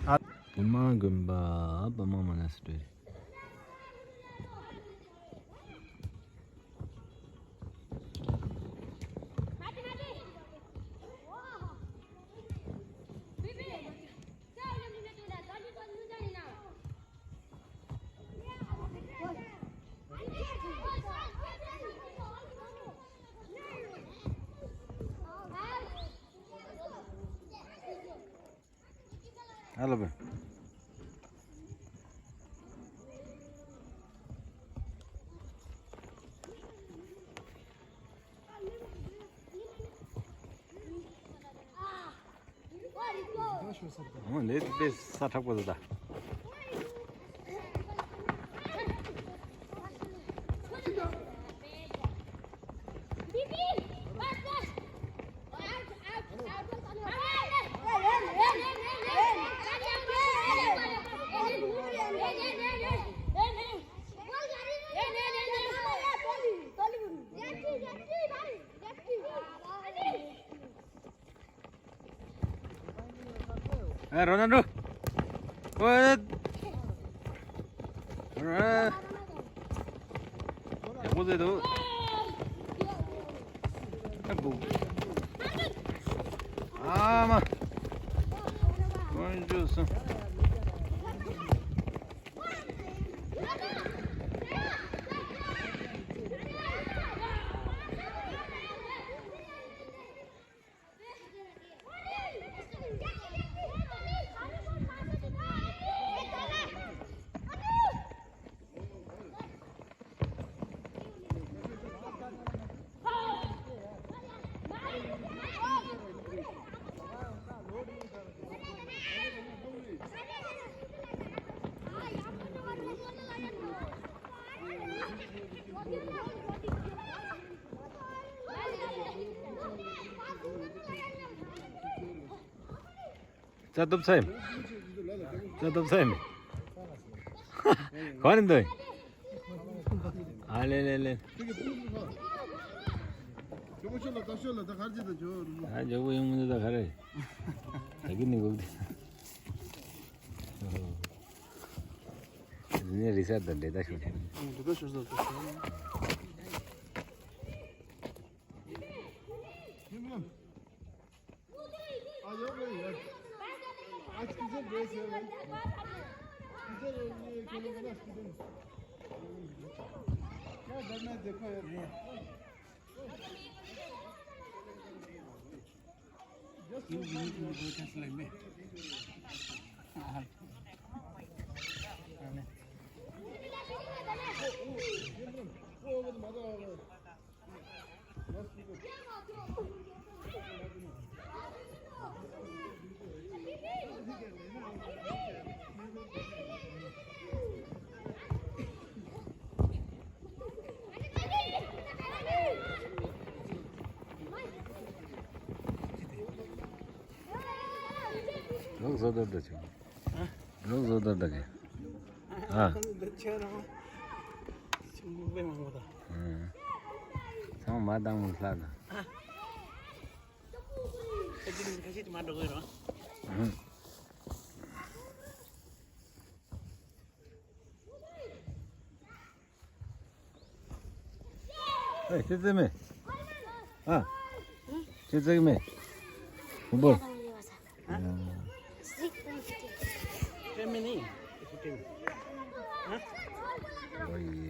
Gumba, Bama Monastery. Hello, Ben. Let's start up with that. Hey, Ronaldo. What? What's it do? Ah, bonjour. Chào tụi xem. Chào tụi xem. Có lên rồi. À lên. À 저거 형님들 다 가래. 여기 있는 거기. 이제 리셋 된다 쇼. 그거 쇼도. आज किधर base है भाई किधर ये खेलेंगे ना किधर क्या करना है देखो यार जस्ट यू कैसे में लोग ज़्यादा डचे लोग ज़्यादा डचे हाँ sama madang muslada kasih cuma doa ya eh situ me ah situ me kubur Femini. oh iya